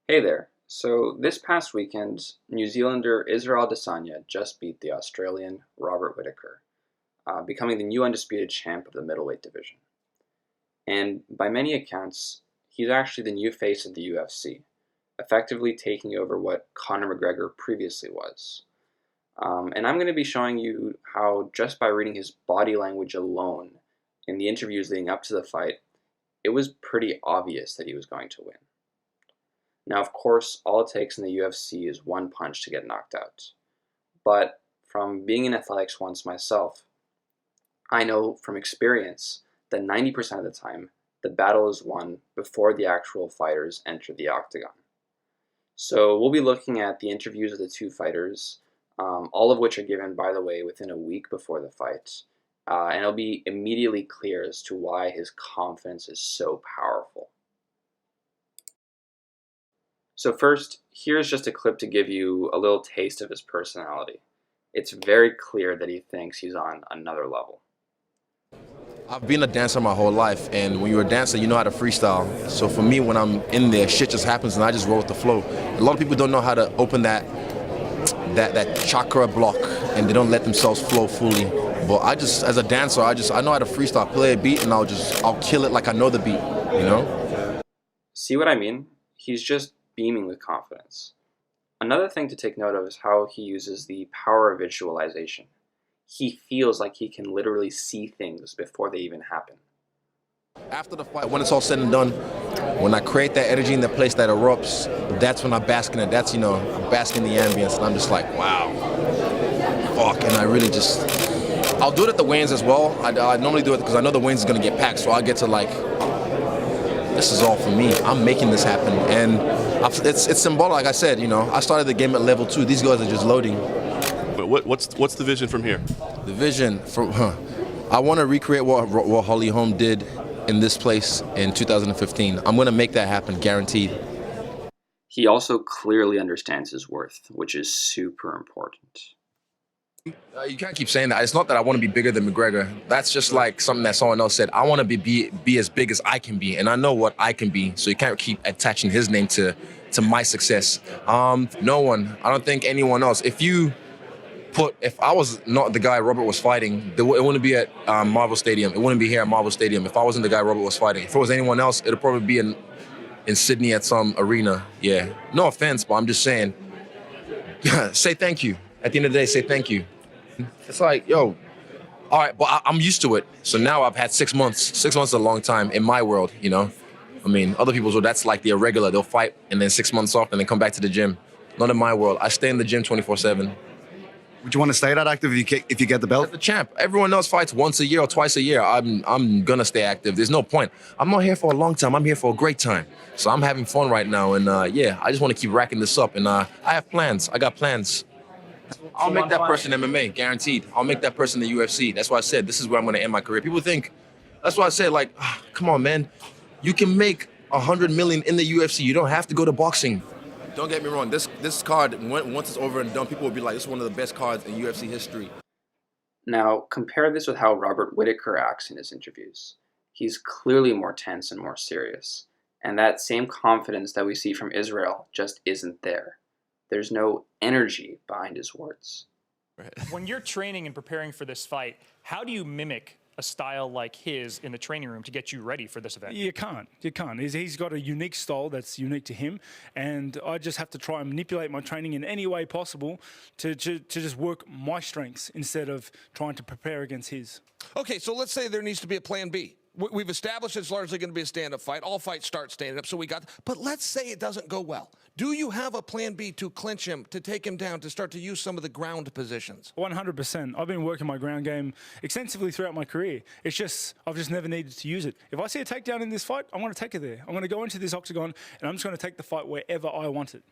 Hey there. So this past weekend, New Zealander Israel Adesanya just beat the Australian Robert Whittaker, becoming the new undisputed champ of the middleweight division. And by many accounts, he's actually the new face of the UFC, effectively taking over what Conor McGregor previously was. And I'm going to be showing you how just by reading his body language alone in the interviews leading up to the fight, it was pretty obvious that he was going to win. Now, of course, all it takes in the UFC is one punch to get knocked out. But from being in athletics once myself, I know from experience that 90% of the time, the battle is won before the actual fighters enter the octagon. So we'll be looking at the interviews of the two fighters, all of which are given, by the way, within a week before the fight. And it'll be immediately clear as to why his confidence is so powerful. So first, here's just a clip to give you a little taste of his personality. It's very clear that he thinks he's on another level. I've been a dancer my whole life, and when you're a dancer, you know how to freestyle. So for me, when I'm in there, shit just happens, and I just roll with the flow. A lot of people don't know how to open that chakra block, and they don't let themselves flow fully. But I just, as a dancer, I know how to freestyle, play a beat, and I'll kill it like I know the beat, you know? See what I mean? He's just beaming with confidence. Another thing to take note of is how he uses the power of visualization. He feels like he can literally see things before they even happen. After the fight, when it's all said and done, when I create that energy in the place that erupts, that's when I bask in it. That's, I bask in the ambience, and I'm just like, wow, fuck, and I really just, I'll do it at the weigh-ins as well. I normally do it because I know the weigh-ins is going to get packed, so I get to this is all for me. I'm making this happen, and it's symbolic. Like I said, I started the game at level 2. These guys are just loading. What's the vision from here? The vision I want to recreate what Holly Holm did in this place in 2015. I'm going to make that happen, guaranteed. He also clearly understands his worth, which is super important. You can't keep saying that. It's not that I want to be bigger than McGregor. That's just like something that someone else said. I want to be as big as I can be, and I know what I can be. So you can't keep attaching his name to my success. No one. I don't think anyone else. If I was not the guy Robert was fighting, it wouldn't be at Marvel Stadium. It wouldn't be here at Marvel Stadium. If I wasn't the guy Robert was fighting. If it was anyone else, it'd probably be in Sydney at some arena. Yeah. No offense, but I'm just saying. Say thank you. At the end of the day, say thank you. It's like, yo, all right, but I'm used to it. So now I've had 6 months. 6 months is a long time in my world, I mean, other people's world, that's like the irregular. They'll fight and then 6 months off and then come back to the gym. Not in my world. I stay in the gym 24/7. Would you want to stay that active if you get the belt? As the champ. Everyone else fights once a year or twice a year. I'm gonna stay active. There's no point. I'm not here for a long time. I'm here for a great time. So I'm having fun right now, and I just want to keep racking this up. And I have plans. I got plans. I'll make that person MMA, guaranteed. I'll make that person the UFC. That's why I said this is where I'm gonna end my career. People think, that's why I said, come on, man. You can make $100 million in the UFC. You don't have to go to boxing. Don't get me wrong. This card, once it's over and done, people will be like, this is one of the best cards in UFC history. Now, compare this with how Robert Whittaker acts in his interviews. He's clearly more tense and more serious. And that same confidence that we see from Israel just isn't there. There's no energy behind his words. When you're training and preparing for this fight, how do you mimic a style like his in the training room to get you ready for this event? You can't. He's got a unique style that's unique to him, and I just have to try and manipulate my training in any way possible to just work my strengths instead of trying to prepare against his. Okay, so let's say there needs to be a plan B. We've established it's largely going to be a stand-up fight. All fights start standing up, so but let's say it doesn't go well. Do you have a plan B to clinch him, to take him down, to start to use some of the ground positions? 100%. I've been working my ground game extensively throughout my career. It's just, I've just never needed to use it. If I see a takedown in this fight, I'm going to take it there. I'm going to go into this octagon, and I'm just going to take the fight wherever I want it.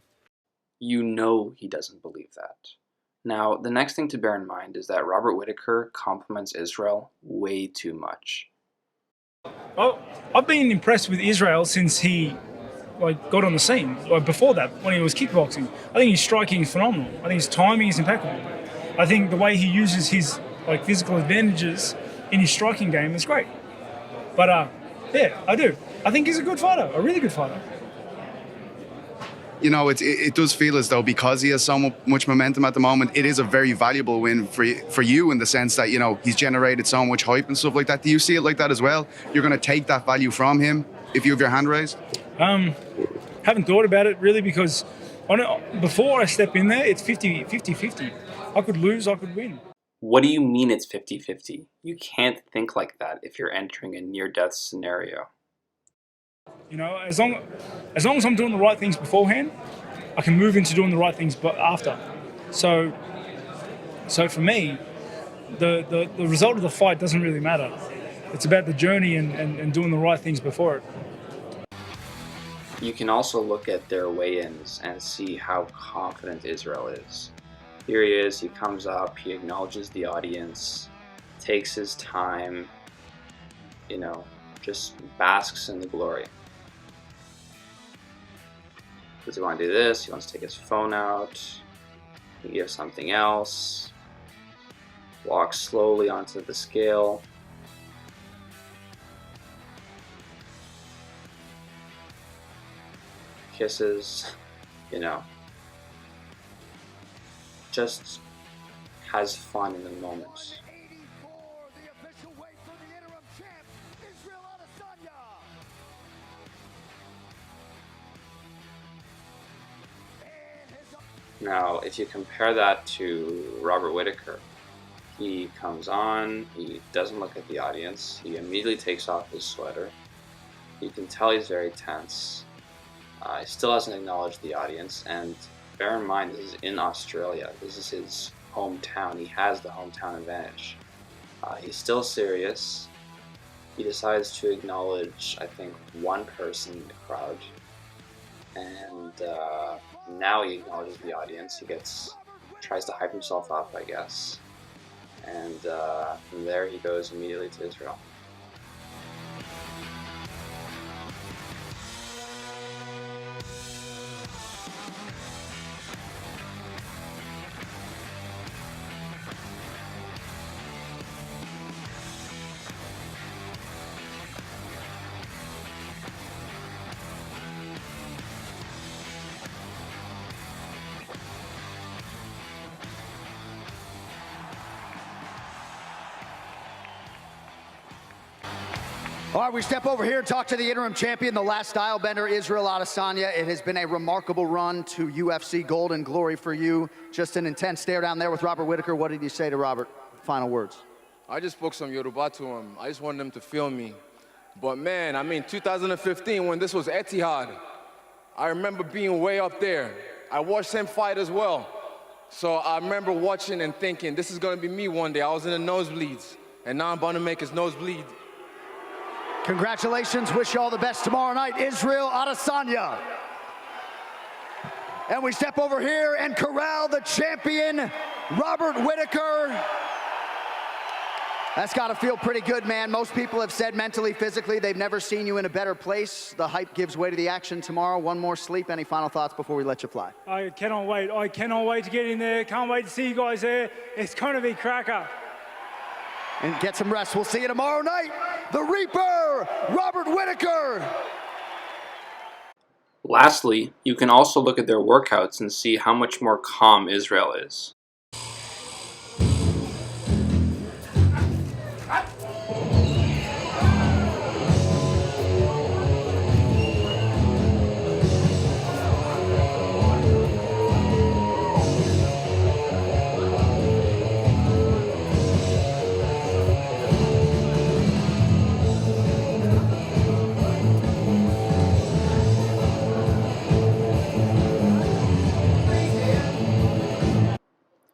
You know he doesn't believe that. Now, the next thing to bear in mind is that Robert Whittaker compliments Israel way too much. Oh, I've been impressed with Israel since he got on the scene. Before that, when he was kickboxing, I think his striking is phenomenal. I think his timing is impeccable. I think the way he uses his physical advantages in his striking game is great. But yeah, I do. I think he's a good fighter, a really good fighter. you know, it does feel as though because he has so much momentum at the moment, it is a very valuable win for you in the sense that, you know, he's generated so much hype and stuff like that. Do you see it like that as well? You're going to take that value from him if you have your hand raised? Haven't thought about it really because before I step in there, it's 50-50. I could lose, I could win. What do you mean it's 50-50? You can't think like that if you're entering a near-death scenario. You know, as long as I'm doing the right things beforehand, I can move into doing the right things but after. So for me, the result of the fight doesn't really matter. It's about the journey and doing the right things before it. You can also look at their weigh-ins and see how confident Israel is. Here he is, he comes up, he acknowledges the audience, takes his time, you know, just basks in the glory. Does he want to do this? He wants to take his phone out, he gives something else, walks slowly onto the scale. Kisses, you know, just has fun in the moment. Now, if you compare that to Robert Whitaker, he comes on, he doesn't look at the audience, he immediately takes off his sweater. You can tell he's very tense. He still hasn't acknowledged the audience, and bear in mind this is in Australia. This is his hometown. He has the hometown advantage. He's still serious. He decides to acknowledge, I think, one person in the crowd, and now he acknowledges the audience. He tries to hype himself up, I guess, and from there he goes immediately to Israel. All right, we step over here and talk to the interim champion, the last style bender, Israel Adesanya. It has been a remarkable run to UFC Gold and Glory for you. Just an intense stare down there with Robert Whitaker. What did you say to Robert? Final words. I just spoke some Yoruba to him. I just wanted him to feel me. But man, I mean, 2015, when this was Etihad, I remember being way up there. I watched him fight as well. So I remember watching and thinking, this is gonna be me one day. I was in the nosebleeds, and now I'm about to make his nose bleed. Congratulations, wish you all the best tomorrow night, Israel Adesanya. And we step over here and corral the champion, Robert Whitaker. That's gotta feel pretty good, man. Most people have said mentally, physically, they've never seen you in a better place. The hype gives way to the action tomorrow. One more sleep. Any final thoughts before we let you fly? I cannot wait. I cannot wait to get in there. Can't wait to see you guys there. It's gonna be cracker. And get some rest. We'll see you tomorrow night. The Reaper, Robert Whitaker. Lastly, you can also look at their workouts and see how much more calm Israel is.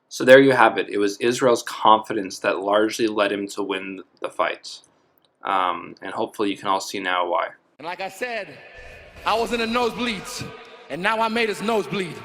So there you have it. It was Israel's confidence that largely led him to win the fight. And hopefully you can all see now why. And like I said, I was in the nosebleeds, and now I made his nose bleed.